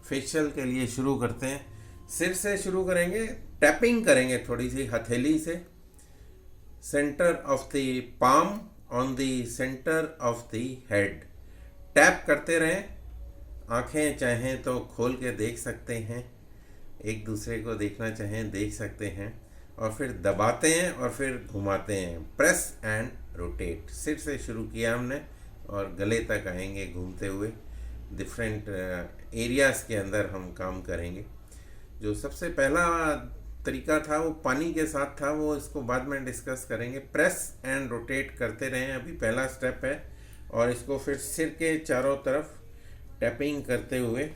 Facial के लिए शुरू करते हैं। सिर से शुरू करेंगे, टैपिंग करेंगे थोड़ी सी हथेली से, centre of the palm on the centre of the head. Tap करते रहें। आंखें चाहें तो खोल के देख सकते हैं, एक दूसरे को देखना चाहें देख सकते हैं, और फिर दबाते हैं और फिर घुमाते हैं। Press and rotate. सिर से शुरू किया हमने और गले तक आएंगे घूमते हुए। डिफरेंट एरियाज़ के अंदर हम काम करेंगे। जो सबसे पहला तरीका था वो पानी के साथ था, वो इसको बाद में डिस्कस करेंगे। प्रेस एंड रोटेट करते रहें, अभी पहला स्टेप है। और इसको फिर सिर के चारों तरफ टैपिंग करते हुए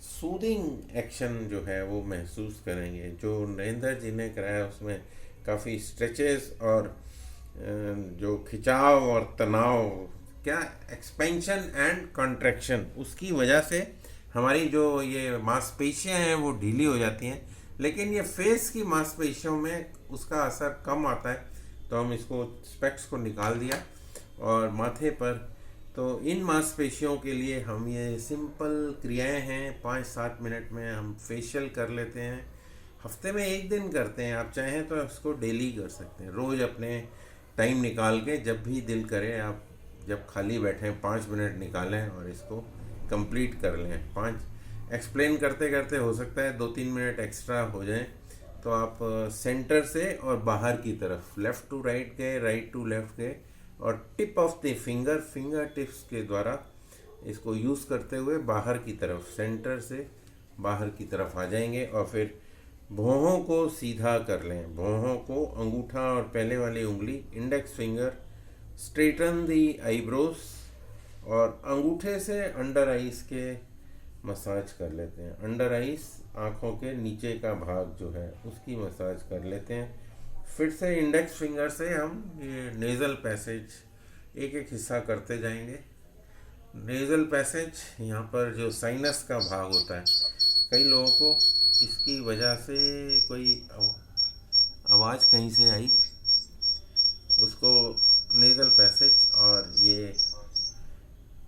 सूदिंग एक्शन जो है वो महसूस करेंगे। जो नरेंद्र जी ने कराया उसमें काफ़ी स्ट्रेचेस और जो खिंचाव और तनाव, क्या एक्सपेंशन एंड कॉन्ट्रैक्शन, उसकी वजह से हमारी जो ये मांसपेशियां हैं वो ढीली हो जाती हैं। लेकिन ये फेस की मांसपेशियों में उसका असर कम आता है, तो हम इसको स्पेक्स को निकाल दिया। और माथे पर तो इन मांसपेशियों के लिए हम ये सिंपल क्रियाएं हैं, 5-7 मिनट में हम फेशियल कर लेते हैं। हफ्ते में एक दिन करते हैं, आप चाहें तो इसको डेली कर सकते हैं। रोज़ अपने टाइम निकाल के जब भी दिल करे, आप जब खाली बैठें 5 मिनट निकालें और इसको कंप्लीट कर लें। 5 एक्सप्लेन करते करते हो सकता है 2-3 मिनट एक्स्ट्रा हो जाएं, तो आप सेंटर से और बाहर की तरफ, लेफ़्ट टू राइट गए, राइट टू लेफ़्ट गए, और tip of the finger tips के द्वारा इसको यूज़ करते हुए बाहर की तरफ, सेंटर से बाहर की तरफ आ जाएंगे। और फिर भौहों को सीधा कर लें। भौहों को अंगूठा और पहले वाली उंगली, इंडेक्स फिंगर, स्ट्रेटन दी आईब्रोज, और अंगूठे से अंडर आइज के मसाज कर लेते हैं। अंडर आइज, आँखों के नीचे का भाग जो है उसकी मसाज कर लेते हैं। फिर से इंडेक्स फिंगर से हम ये नेज़ल पैसेज एक एक हिस्सा करते जाएंगे। नेज़ल पैसेज, यहाँ पर जो साइनस का भाग होता है, कई लोगों को इसकी वजह से कोई आवाज़ कहीं से आई, उसको नेज़ल पैसेज, और ये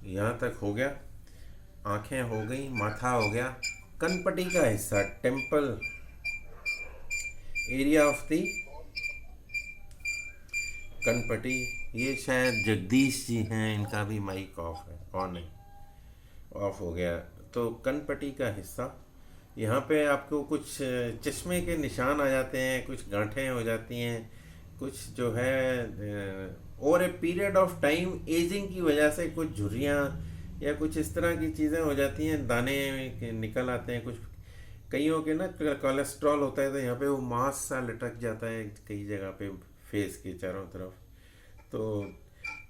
यहाँ तक हो गया। आँखें हो गई, माथा हो गया, कनपटी का हिस्सा, टेम्पल एरिया ऑफ दी कनपटी। ये शायद जगदीश जी हैं, इनका भी माइक ऑफ है, ऑन है, ऑफ हो गया। तो कनपटी का हिस्सा, यहाँ पे आपको कुछ चश्मे के निशान आ जाते हैं, कुछ गांठें हो जाती हैं, कुछ जो है over a period of time ageing की वजह से कुछ झुर्रियाँ या कुछ इस तरह की चीज़ें हो जाती हैं, दाने निकल आते हैं। कुछ कईयों के ना कोलेस्ट्रॉल होता है, तो यहाँ पे वो मांस सा लटक जाता है कई जगह पे फेस के चारों तरफ। तो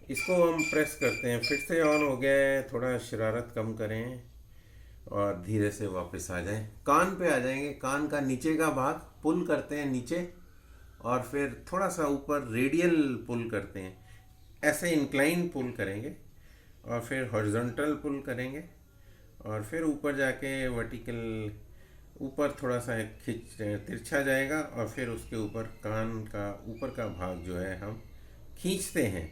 इसको हम प्रेस करते हैं। फिर से ऑन हो गया है, थोड़ा शरारत कम करें और धीरे से वापस आ जाएं। कान पे आ जाएंगे। कान का नीचे का भाग पुल करते हैं नीचे, और फिर थोड़ा सा ऊपर रेडियल पुल करते हैं। ऐसे इंक्लाइन पुल करेंगे और फिर हॉरिजॉन्टल पुल करेंगे, और फिर ऊपर जाके वर्टिकल, ऊपर थोड़ा सा खिंच तिरछा जाएगा, और फिर उसके ऊपर कान का ऊपर का भाग जो है हम खींचते हैं।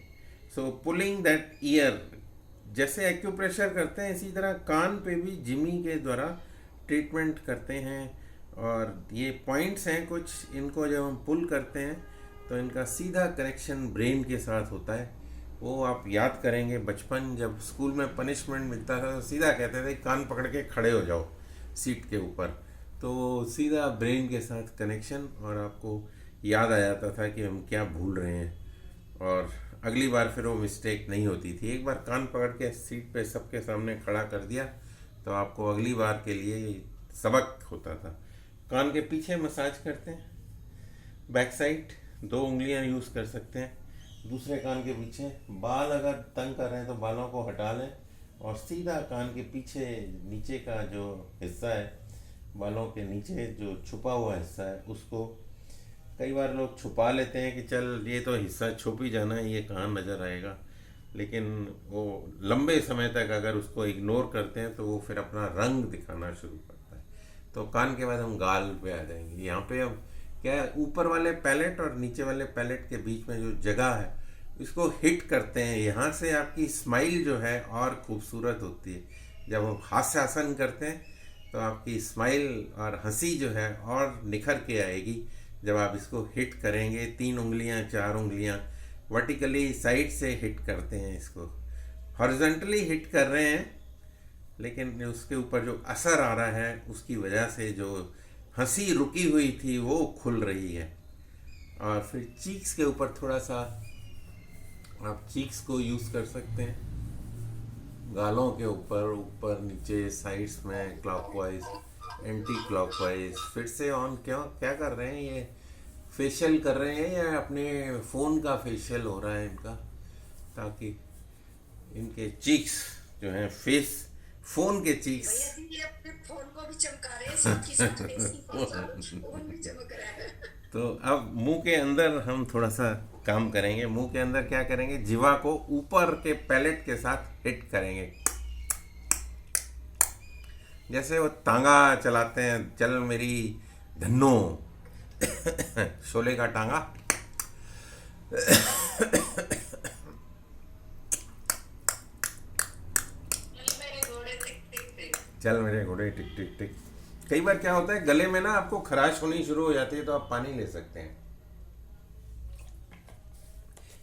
सो पुलिंग दैट ईयर, जैसे एक्यूप्रेशर करते हैं इसी तरह कान पे भी जिमी के द्वारा ट्रीटमेंट करते हैं। और ये पॉइंट्स हैं कुछ, इनको जब हम पुल करते हैं तो इनका सीधा कनेक्शन ब्रेन के साथ होता है। वो आप याद करेंगे, बचपन जब स्कूल में पनिशमेंट मिलता था तो सीधा कहते थे कान पकड़ के खड़े हो जाओ सीट के ऊपर, तो सीधा ब्रेन के साथ कनेक्शन, और आपको याद आ जाता था कि हम क्या भूल रहे हैं, और अगली बार फिर वो मिस्टेक नहीं होती थी। एक बार कान पकड़ के सीट पे सबके सामने खड़ा कर दिया तो आपको अगली बार के लिए सबक होता था। कान के पीछे मसाज करते हैं, बैक साइड 2 उंगलियां यूज़ कर सकते हैं दूसरे कान के पीछे। बाल अगर तंग कर रहे हैं तो बालों को हटा लें, और सीधा कान के पीछे नीचे का जो हिस्सा है, बालों के नीचे जो छुपा हुआ हिस्सा है, उसको कई बार लोग छुपा लेते हैं कि चल ये तो हिस्सा छुप ही जाना है, ये कहाँ नज़र आएगा। लेकिन वो लंबे समय तक अगर उसको इग्नोर करते हैं तो वो फिर अपना रंग दिखाना शुरू करता है। तो कान के बाद हम गाल पे आ जाएंगे। यहाँ पे अब क्या है, ऊपर वाले पैलेट और नीचे वाले पैलेट के बीच में जो जगह है इसको हिट करते हैं। यहाँ से आपकी स्माइल जो है और खूबसूरत होती है। जब हम हास्यासन करते हैं तो आपकी स्माइल और हंसी जो है और निखर के आएगी जब आप इसको हिट करेंगे। 3 उंगलियां 4 उंगलियां वर्टिकली साइड से हिट करते हैं, इसको हॉरिजॉन्टली हिट कर रहे हैं, लेकिन उसके ऊपर जो असर आ रहा है उसकी वजह से जो हंसी रुकी हुई थी वो खुल रही है। और फिर चीक्स के ऊपर थोड़ा सा आप चीक्स को यूज़ कर सकते हैं, गालों के ऊपर, ऊपर नीचे साइड्स में, क्लॉकवाइज एंटी क्लॉकवाइज। फिर से ऑन क्या कर रहे हैं, ये फेशियल कर रहे हैं या अपने फ़ोन का फेशियल हो रहा है इनका, ताकि इनके चीक्स जो हैं फेस फ़ोन के चीक्स भैया जी ये अपने फोन को भी चमका रहे हैं, साथ ही साथ देसी फोन भी चमक रहा है। तो अब मुंह के अंदर हम थोड़ा सा काम करेंगे। मुंह के अंदर क्या करेंगे, जीवा को ऊपर के पैलेट के साथ हिट करेंगे, जैसे वो तांगा चलाते हैं, चल मेरी धन्नो शोले का टांगा। चल मेरे घोड़े टिक टिक टिक। चल मेरे घोड़े टिक टिक टिक। कई बार क्या होता है, गले में ना आपको खराश होनी शुरू हो जाती है, तो आप पानी ले सकते हैं,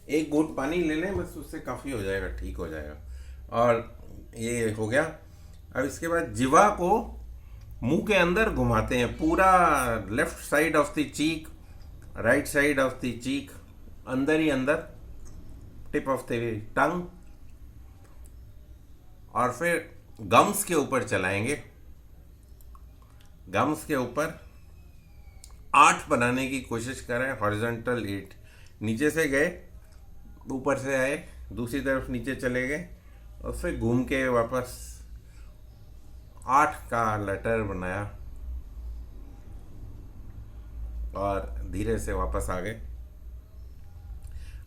एक घूंट पानी ले लें बस, उससे काफ़ी हो जाएगा, ठीक हो जाएगा। और ये हो गया। अब इसके बाद जीवा को मुंह के अंदर घुमाते हैं, पूरा left side of the cheek, right side of the cheek, अंदर ही अंदर, टिप ऑफ द टंग, और फिर गम्स के ऊपर चलाएंगे। गम्स के ऊपर 8 बनाने की कोशिश करें, हॉरिजॉन्टल 8, नीचे से गए, ऊपर से आए, दूसरी तरफ नीचे चले गए, और फिर घूम के वापस 8 का लेटर बनाया और धीरे से वापस आ गए।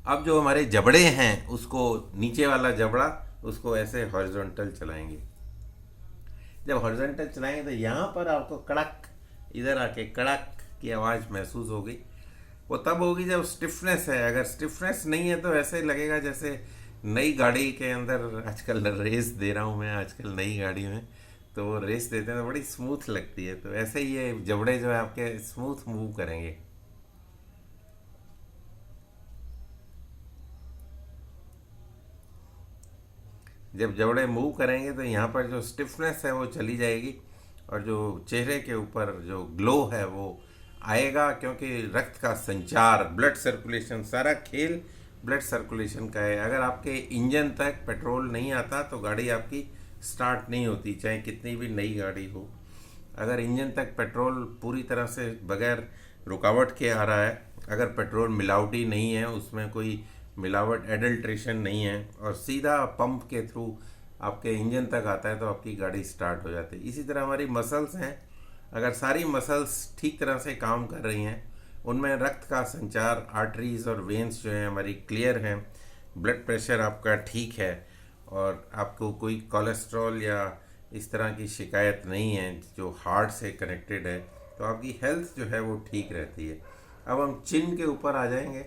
अब जो हमारे जबड़े हैं उसको, नीचे वाला जबड़ा, उसको ऐसे हॉरिजॉन्टल चलाएंगे। जब हॉरिजॉन्टल चलाएंगे तो यहाँ पर आपको कड़क, इधर आके कड़क की आवाज़ महसूस होगी। वो तब होगी जब स्टिफनेस है। अगर स्टिफनेस नहीं है तो ऐसे लगेगा जैसे नई गाड़ी के अंदर, आजकल रेस दे रहा हूँ मैं, आजकल नई गाड़ी में तो वो रेस देते हैं तो बड़ी स्मूथ लगती है, तो ऐसे ही ये जबड़े जो है आपके स्मूथ मूव करेंगे। जब जबड़े मूव करेंगे तो यहाँ पर जो स्टिफनेस है वो चली जाएगी, और जो चेहरे के ऊपर जो ग्लो है वो आएगा, क्योंकि रक्त का संचार, ब्लड सर्कुलेशन, सारा खेल ब्लड सर्कुलेशन का है। अगर आपके इंजन तक पेट्रोल नहीं आता तो गाड़ी आपकी स्टार्ट नहीं होती, चाहे कितनी भी नई गाड़ी हो। अगर इंजन तक पेट्रोल पूरी तरह से बगैर रुकावट के आ रहा है, अगर पेट्रोल मिलावटी नहीं है, उसमें कोई मिलावट, एडल्ट्रेशन नहीं है, और सीधा पंप के थ्रू आपके इंजन तक आता है, तो आपकी गाड़ी स्टार्ट हो जाती है। इसी तरह हमारी मसल्स हैं, अगर सारी मसल्स ठीक तरह से काम कर रही हैं, उनमें रक्त का संचार, आर्टरीज और वेन्स जो हैं हमारी क्लियर हैं, ब्लड प्रेशर आपका ठीक है, और आपको कोई कोलेस्ट्रॉल या इस तरह की शिकायत नहीं है जो हार्ट से कनेक्टेड है, तो आपकी हेल्थ जो है वो ठीक रहती है। अब हम चिन के ऊपर आ जाएंगे।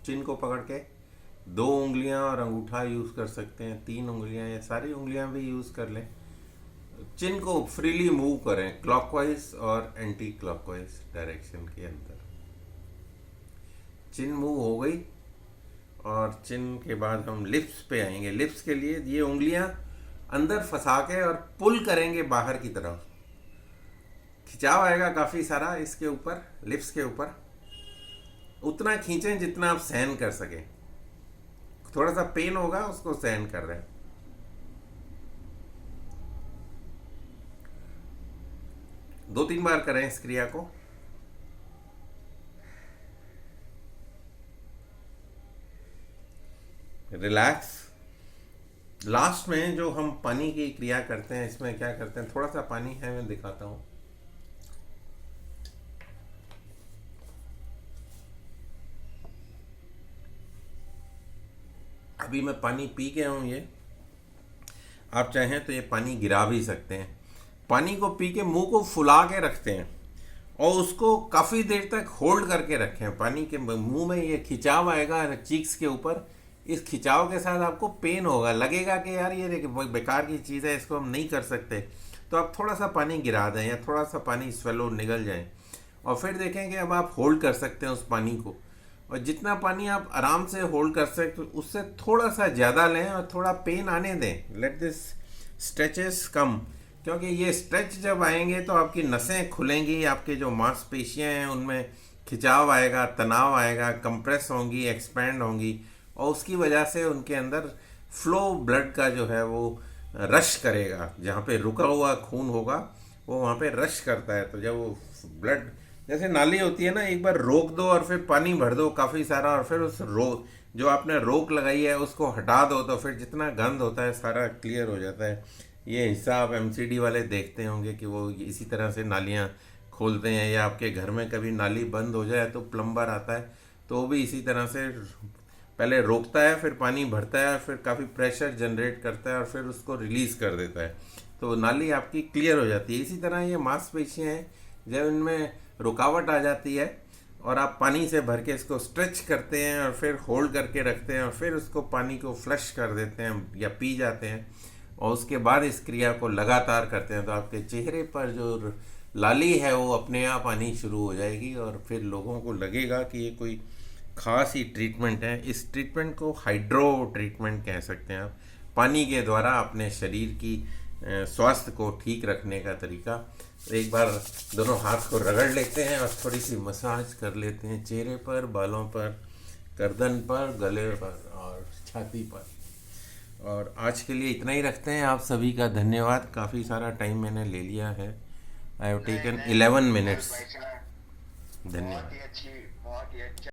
चिन को पकड़ के 2 उंगलियां और अंगूठा यूज़ कर सकते हैं, 3 उंगलियां या सारी उंगलियां भी यूज़ कर लें। चिन को फ्रीली मूव करें क्लॉकवाइज और एंटी क्लॉकवाइज डायरेक्शन के अंदर। चिन मूव हो गई, और चिन के बाद हम लिप्स पे आएंगे। लिप्स के लिए ये उंगलियां अंदर फंसा के और पुल करेंगे बाहर की तरफ, खिंचाव आएगा काफ़ी सारा इसके ऊपर, लिप्स के ऊपर। उतना खींचें जितना आप सहन कर सकें, थोड़ा सा पेन होगा उसको सहन कर रहे हैं। 2-3 बार करें इस क्रिया को। रिलैक्स। लास्ट में जो हम पानी की क्रिया करते हैं, इसमें क्या करते हैं, थोड़ा सा पानी है, मैं दिखाता हूँ। अभी मैं पानी पी गया हूँ, ये आप चाहें तो ये पानी गिरा भी सकते हैं। पानी को पी के मुंह को फुला के रखते हैं और उसको काफ़ी देर तक होल्ड करके रखें। पानी के मुंह में ये खिंचाव आएगा चीक्स के ऊपर, इस खिंचाव के साथ आपको पेन होगा, लगेगा कि यार ये बेकार की चीज़ है, इसको हम नहीं कर सकते। तो आप थोड़ा सा पानी गिरा दें या थोड़ा सा पानी स्वेलो निगल जाए, और फिर देखें कि अब आप होल्ड कर सकते हैं उस पानी को। और जितना पानी आप आराम से होल्ड कर सकते उससे थोड़ा सा ज़्यादा लें और थोड़ा पेन आने दें। लेट दिस स्ट्रेचेस कम, क्योंकि ये स्ट्रेच जब आएंगे तो आपकी नसें खुलेंगी, आपके जो मांसपेशियां हैं उनमें खिंचाव आएगा, तनाव आएगा, कंप्रेस होंगी, एक्सपैंड होंगी, और उसकी वजह से उनके अंदर फ्लो ब्लड का जो है वो रश करेगा। जहाँ पे रुका हुआ खून होगा वो वहाँ पे रश करता है। तो जब वो ब्लड, जैसे नाली होती है ना, एक बार रोक दो और फिर पानी भर दो काफ़ी सारा, और फिर उस जो आपने रोक लगाई है उसको हटा दो, तो फिर जितना गंद होता है सारा क्लियर हो जाता है। ये हिस्सा आप एमसीडी वाले देखते होंगे कि वो इसी तरह से नालियाँ खोलते हैं, या आपके घर में कभी नाली बंद हो जाए तो प्लम्बर आता है तो वो भी इसी तरह से पहले रोकता है, फिर पानी भरता है, फिर काफ़ी प्रेशर जनरेट करता है और फिर उसको रिलीज़ कर देता है, तो नाली आपकी क्लियर हो जाती है। इसी तरह ये मांसपेशियाँ हैं, जब इनमें रुकावट आ जाती है और आप पानी से भर के इसको स्ट्रेच करते हैं और फिर होल्ड करके रखते हैं और फिर उसको पानी को फ्लश कर देते हैं या पी जाते हैं, और उसके बाद इस क्रिया को लगातार करते हैं, तो आपके चेहरे पर जो लाली है वो अपने आप आनी शुरू हो जाएगी, और फिर लोगों को लगेगा कि ये कोई ख़ास ही ट्रीटमेंट है। इस ट्रीटमेंट को हाइड्रो ट्रीटमेंट कह सकते हैं आप। पानी के द्वारा अपने शरीर की स्वास्थ्य को ठीक रखने का तरीका। एक बार दोनों हाथ को रगड़ लेते हैं और थोड़ी सी मसाज कर लेते हैं चेहरे पर, बालों पर, गर्दन पर, गले पर और छाती पर। और आज के लिए इतना ही रखते हैं। आप सभी का धन्यवाद, काफ़ी सारा टाइम मैंने ले लिया है। I have taken 11 minutes. धन्यवाद। बहुत ही अच्छी, बहुत ही अच्छा।